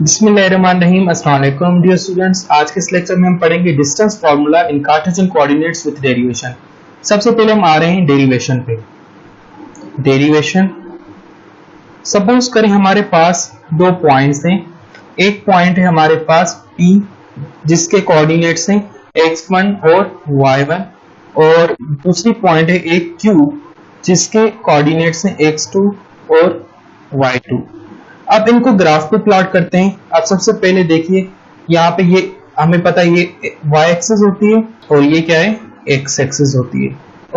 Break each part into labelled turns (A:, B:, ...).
A: बिस्मिल्लाहिर्रहमानिर्रहीम। अस्सलाम वालेकुम डियर स्टूडेंट्स। आज के इस लेक्चर में हम पढ़ेंगे distance formula in Cartesian coordinates with derivation. सबसे पहले हम आ रहे हैं डेरिवेशन पे। डेरिवेशन, सपोज करें हमारे पास दो पॉइंट्स हैं। एक पॉइंट है हमारे पास P जिसके कोऑर्डिनेट्स हैं x1 और y1, और दूसरी पॉइंट है एक Q जिसके कोऑर्डिनेट्स हैं x2 और y2। अब इनको ग्राफ पे प्लॉट करते हैं। अब सबसे पहले देखिए, यहाँ पे ये हमें पता है ये y एक्सिस होती है और ये क्या है, x एक्सिस होती है।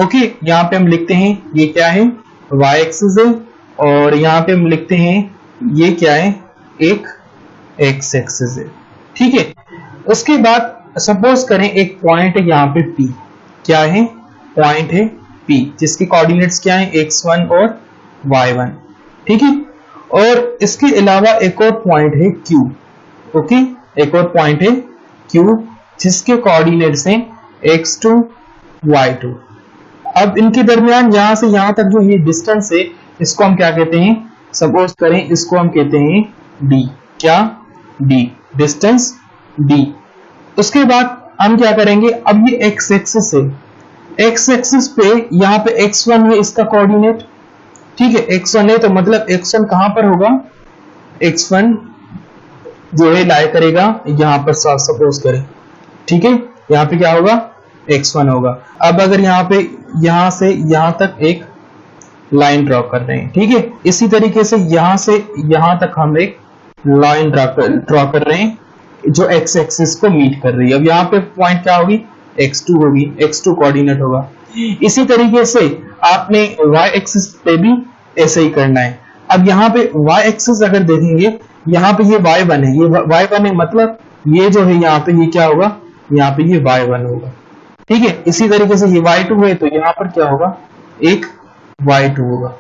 A: ओके, यहाँ पे हम लिखते हैं ये क्या है, y एक्सिस है, और यहाँ पे हम लिखते हैं ये क्या है, एक x एक्सिस है। ठीक है, उसके बाद सपोज करें एक पॉइंट है यहाँ पे P, क्या है, पॉइंट है P जिसकी कोऑर्डिनेट्स क्या है, x1 और y1। ठीक है, और इसके अलावा एक और पॉइंट है Q। ओके, एक और पॉइंट है Q जिसके कोऑर्डिनेट्स हैं x2 y2। अब इनके दरमियान यहां से यहां तक जो ये डिस्टेंस है इसको हम क्या कहते हैं, सपोज करें इसको हम कहते हैं D। क्या, D डिस्टेंस D। उसके बाद हम क्या करेंगे, अब ये x एक्सिस है, x एक्सिस पे यहाँ पे x1 है इसका कोऑर्डिनेट। ठीक है, x1 है तो मतलब x1 कहां पर होगा, x1 जो है लाई करेगा यहां पर, सपोज करें। ठीक है, यहाँ पे क्या होगा, x1 होगा। अब अगर यहाँ पे यहां से यहां तक एक लाइन ड्रॉ कर रहे हैं, ठीक है, इसी तरीके से यहां से यहां तक हम एक लाइन ड्रॉ कर रहे हैं जो x एक्सिस को मीट कर रही है। अब यहाँ पे पॉइंट क्या होगी, x2 होगी, x2 कोऑर्डिनेट होगा। इसी तरीके से आपने y एक्सिस पे भी ऐसे ही करना है। अब यहाँ पे y एक्सिस अगर देखेंगे, यहाँ पे ये y1 है, ये y1 है, मतलब ये जो है यहाँ पे ये क्या होगा, यहाँ पे ये y1 होगा। ठीक है, इसी तरीके से ये y2 है तो यहाँ पर क्या होगा, एक y2 होगा।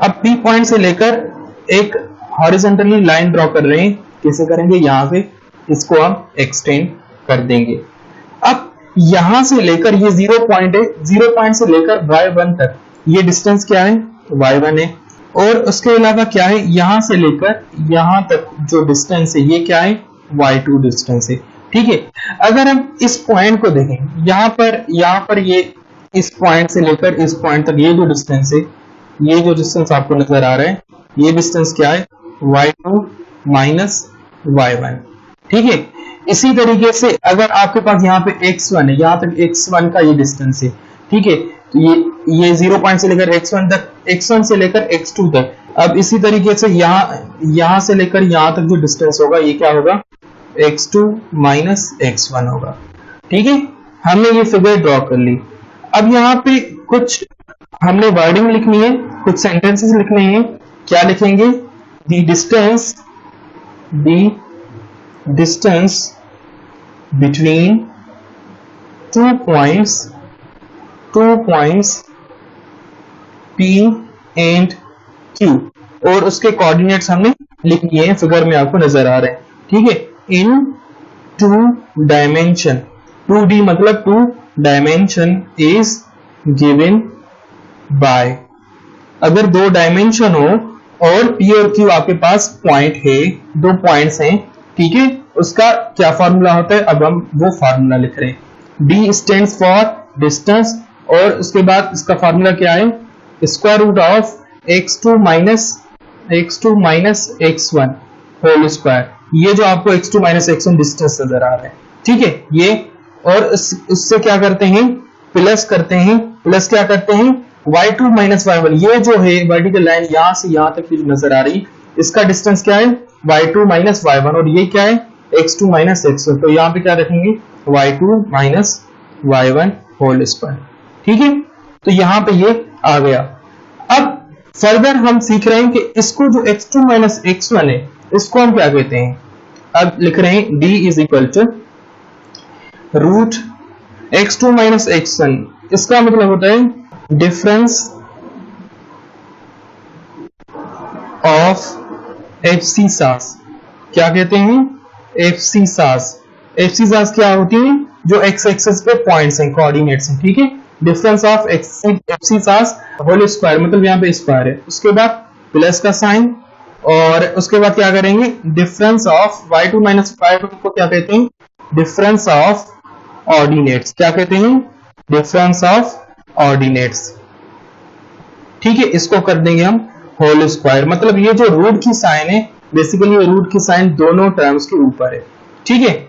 A: अब P पॉइंट से लेकर एक हॉरिजॉन्टली लाइन ड्रॉ कर रहे हैं, कैसे करेंगे, यहाँ पे इसको हम एक्सटेंड कर देंगे। अब यहां से लेकर ये 0 पॉइंट है, 0 पॉइंट से लेकर y1 तक ये डिस्टेंस क्या है, y1 है, और उसके अलावा क्या है, यहां से लेकर यहां तक जो डिस्टेंस है ये क्या है, y2 डिस्टेंस है। ठीक है, अगर हम इस पॉइंट को देखें, यहां पर ये इस पॉइंट से लेकर इस पॉइंट तक ये जो डिस्टेंस है, ये जो डिस्टेंस आपको नजर आ रहा है, ये डिस्टेंस क्या है, y2 माइनस y1। ठीक है, इसी तरीके से अगर आपके पास यहाँ पे x1 है, यहाँ तक x1 का ये डिस्टेंस है। ठीक है, तो ये 0 पॉइंट से लेकर x1 तक, x1 से लेकर x2 तक। अब इसी तरीके से यहाँ से लेकर यहाँ तक जो डिस्टेंस होगा ये क्या होगा, x2 माइनस x1 होगा। ठीक है, हमने ये फिगर ड्रॉ कर ली। अब यहाँ पे कुछ हमने वर्डिंग लिखनी है, कुछ सेंटेंसेस लिखने हैं। क्या लिखेंगे, the distance between two points P and Q, और उसके कोऑर्डिनेट्स हमने लिख लिए हैं, फिगर में आपको नजर आ रहे हैं। ठीक है, इन 2 डायमेंशन, 2D मतलब 2 डायमेंशन इज गिवन बाय, अगर 2 डायमेंशन हो और P और Q आपके पास पॉइंट है, 2 पॉइंट्स हैं, ठीक है, उसका क्या फार्मूला होता है, अब हम वो फार्मूला लिख रहे हैं। D स्टैंड्स फॉर डिस्टेंस, और उसके बाद इसका फार्मूला क्या है, square root of x2 minus x1 whole square. ये जो आपको x2 माइनस x1 डिस्टेंस नजर आ रहा है, ठीक है, ये, और इससे क्या करते हैं, प्लस करते हैं, प्लस क्या करते हैं, y2 माइनस y1, ये जो है वर्टिकल लाइन यहां से यहां तक नजर आ रही, इसका डिस्टेंस क्या है, y2 माइनस y1, और ये क्या है, x2 माइनस x1। तो यहाँ पे क्या रखेंगे, y2 minus y1 whole square. ठीक है, तो यहाँ पे ये आ गया। अब फर्दर हम सीख रहे हैं कि इसको जो x2 माइनस x1 है इसको हम क्या कहते हैं। अब लिख रहे हैं d is equal to root x2 minus x1, इसका मतलब होता है डिफरेंस ऑफ FC सास। क्या कहते हैं, FC सास। FC सास क्या होती है, जो x एक्सिस पे पॉइंट्स हैं, कोऑर्डिनेट्स हैं। ठीक है, डिफरेंस ऑफ FC सास होल स्क्वायर, मतलब यहाँ पे स्क्वायर है, उसके बाद प्लस का साइन, और उसके बाद क्या करेंगे, difference of y2 minus y2 को क्या कहते हैं, डिफरेंस ऑफ ऑर्डिनेट्स, क्या कहते हैं, डिफरेंस ऑफ ऑर्डिनेट्स। ठीक है, इसको कर देंगे हम होल स्क्वायर, मतलब ये जो रूट की साइन है बेसिकली ये रूट की साइन दोनों टर्म्स के ऊपर है। ठीक है,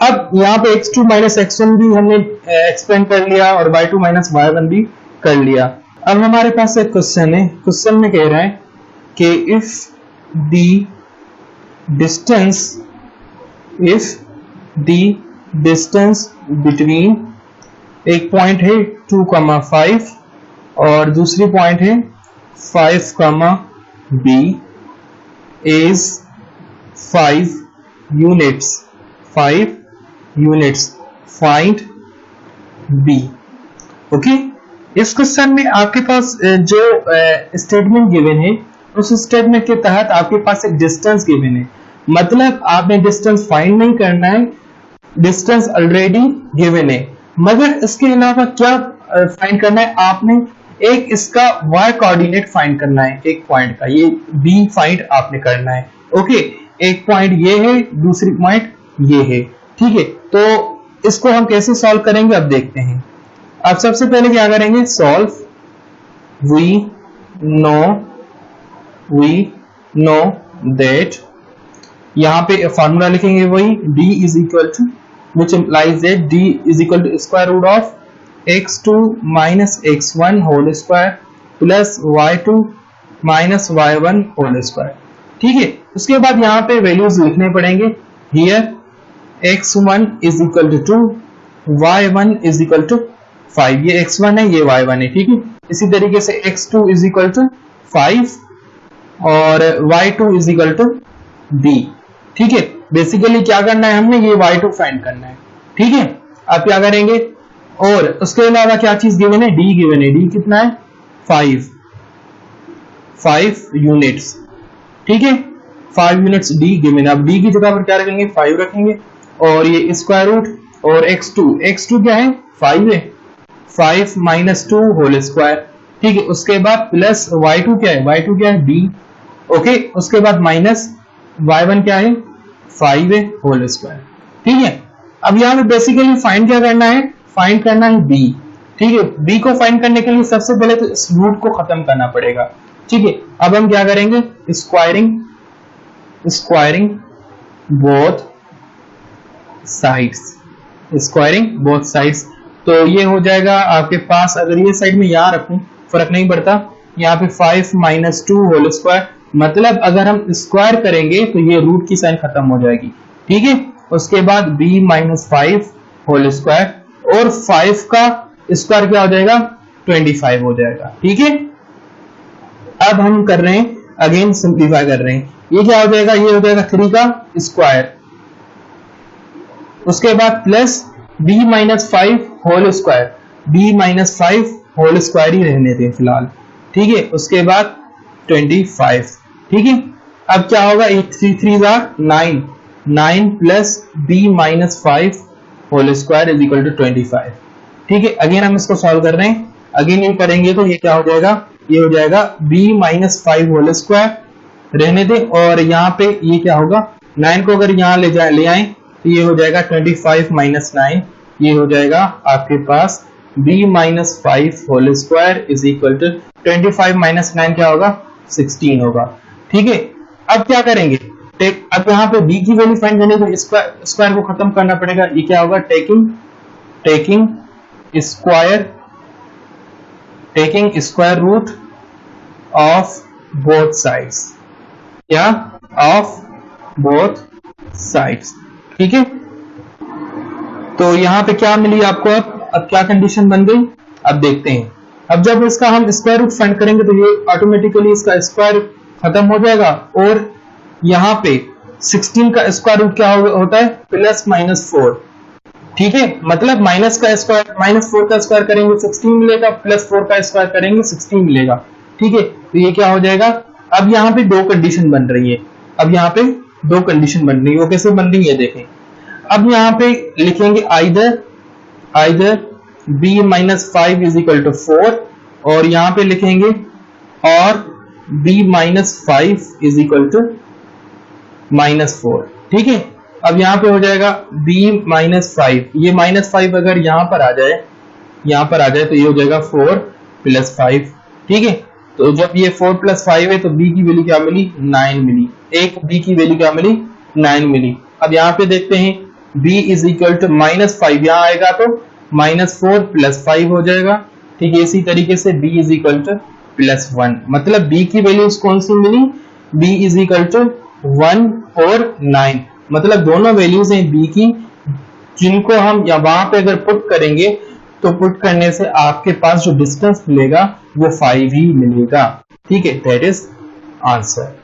A: अब यहाँ पे x2 माइनस x1 भी हमने एक्सपेंड कर लिया और y2 माइनस y1 भी कर लिया। अब हमारे पास एक क्वेश्चन है, क्वेश्चन में कह रहा है कि इफ द डिस्टेंस बिटवीन, एक पॉइंट है 2,5 और दूसरी पॉइंट है 5,b is 5 units, find b। Okay, इस क्वेश्चन में आपके पास जो स्टेटमेंट गिवन है उस स्टेटमेंट के तहत आपके पास एक डिस्टेंस गिवन है, मतलब आपने डिस्टेंस फाइंड नहीं करना है, डिस्टेंस ऑलरेडी गिवन है, मगर इसके अलावा क्या फाइंड करना है, आपने एक इसका y कोऑर्डिनेट फाइंड करना है, एक पॉइंट का, ये b फाइंड आपने करना है। ओके, एक पॉइंट ये है, दूसरी पॉइंट ये है। ठीक है, तो इसको हम कैसे सॉल्व करेंगे अब देखते हैं। अब सबसे पहले क्या करेंगे, सॉल्व, वी नो दैट, यहाँ पे फॉर्मूला लिखेंगे वही d is equal to, which implies that d is equal to square root of x2 minus x1 whole square plus y2 minus y1 whole square। ठीक है, उसके बाद यहाँ पे वैल्यूज लिखने पड़ेंगे, here x1 is equal to 2, y1 is equal to 5, ये x1 है ये y1 है। ठीक है, इसी तरीके से x2 is equal to 5 और y2 is equal to b। ठीक है, बेसिकली क्या करना है, हमने ये y2 फाइंड करना है। ठीक है, अब क्या करेंगे, और उसके अलावा क्या चीज गिवन है, d गिवन है, d कितना है 5 यूनिट्स। ठीक है, 5 यूनिट्स d गिवन है, अब d की जगह पर क्या रखेंगे, 5 रखेंगे और ये स्क्वायर रूट, और x2 क्या है 5 है, 5 माइनस 2 होल स्क्वायर। ठीक है, उसके बाद प्लस y2 क्या है b। ओके, उसके बाद माइनस y1 क्या है 5 है होल स्क्वायर। ठीक है, अब यहाँ पे बेसिकली फाइंड क्या करना है, फाइंड करना है b। ठीक है, b को फाइंड करने के लिए सबसे पहले तो इस रूट को खत्म करना पड़ेगा। ठीक है, अब हम क्या करेंगे, स्क्वायरिंग बोथ साइड्स, तो ये हो जाएगा आपके पास, अगर ये साइड में यहाँ रखूं फर्क नहीं पड़ता, यहाँ पे 5 माइनस 2 होल स्क्वायर, मतलब अगर हम स्क्वायर करेंगे तो ये रूट की साइन खत्म हो जाएगी। ठीक है, उसके बाद b माइनस 5 होल स्क्वायर और 5 का स्क्वायर क्या हो जाएगा 25 हो जाएगा। ठीक है, अब हम कर रहे हैं अगेन सिंप्लीफाई कर रहे हैं, ये क्या हो जाएगा, ये हो जाएगा 3 का स्क्वायर, उसके बाद plus b minus 5 whole square, b minus 5 whole square ही रहने दें फिलहाल। ठीक है, उसके बाद 25। ठीक है, अब क्या होगा, 9 plus b minus 5 whole square is equal to 25। ठीक है, अगेन हम इसको सॉल्व कर रहे हैं, अगेन ये करेंगे तो ये क्या हो जाएगा, ये हो जाएगा b माइनस 5 होल स्क्वायर रहने दें, और यहाँ पे ये क्या होगा, 9 को अगर यहाँ ले आए तो ये हो जाएगा 25 माइनस 9, ये हो जाएगा आपके पास b minus 5 whole square is equal to 25 minus 9 क्या होगा 16 होगा। ठीक है, अब क्या करेंगे, अब यहाँ पे b की वैल्यू फाइंड करने को स्क्वायर को खत्म करना पड़ेगा, ये क्या होगा, taking square root of both sides, या ऑफ बोथ साइड्स। ठीक है, तो यहाँ पे क्या मिली आपको, अब क्या कंडीशन बन गई, अब देखते हैं। अब जब इसका हम स्क्वायर रूट फाइंड करेंगे तो ये ऑटोमेटिकली इसका स्क्वायर खत्म हो जाएगा, और यहाँ पे 16 का स्क्वायर रूट क्या होता है, प्लस माइनस 4। ठीक है, मतलब माइनस 4 का स्क्वायर करेंगे 16 मिलेगा, प्लस 4 का स्क्वायर करेंगे 16 मिलेगा। ठीक है, तो ये क्या हो जाएगा, अब यहाँ पे दो कंडीशन बन रही है, अब यहाँ पे दो कंडीशन बन रही है, वो कैसे बन रही है देखें। अब यहाँ पे लिखेंगे either b minus 5 is equal to 4, और यहाँ पे लिखेंगे और b minus 5 is equal to -4। ठीक है, अब यहाँ पे हो जाएगा b माइनस 5, ये -5 अगर यहाँ पर आ जाए तो ये हो जाएगा 4 प्लस 5। ठीक है, तो जब ये 4 प्लस 5 है तो b की वैल्यू क्या मिली, 9 मिली। एक b की वैल्यू क्या मिली, 9 मिली। अब यहाँ पे देखते हैं b इज इक्वल टू -5, यहाँ आएगा तो -4 प्लस 5 हो जाएगा। ठीक है, इसी तरीके से b इज इक्वल टू +1, मतलब b की वैल्यूज कौन सी मिली, b इज इक्वल टू 1 और 9, मतलब दोनों वैल्यूज हैं b की, जिनको हम या वहां पे अगर पुट करेंगे तो पुट करने से आपके पास जो डिस्टेंस मिलेगा वो 5 ही मिलेगा। ठीक है, दैट इज आंसर।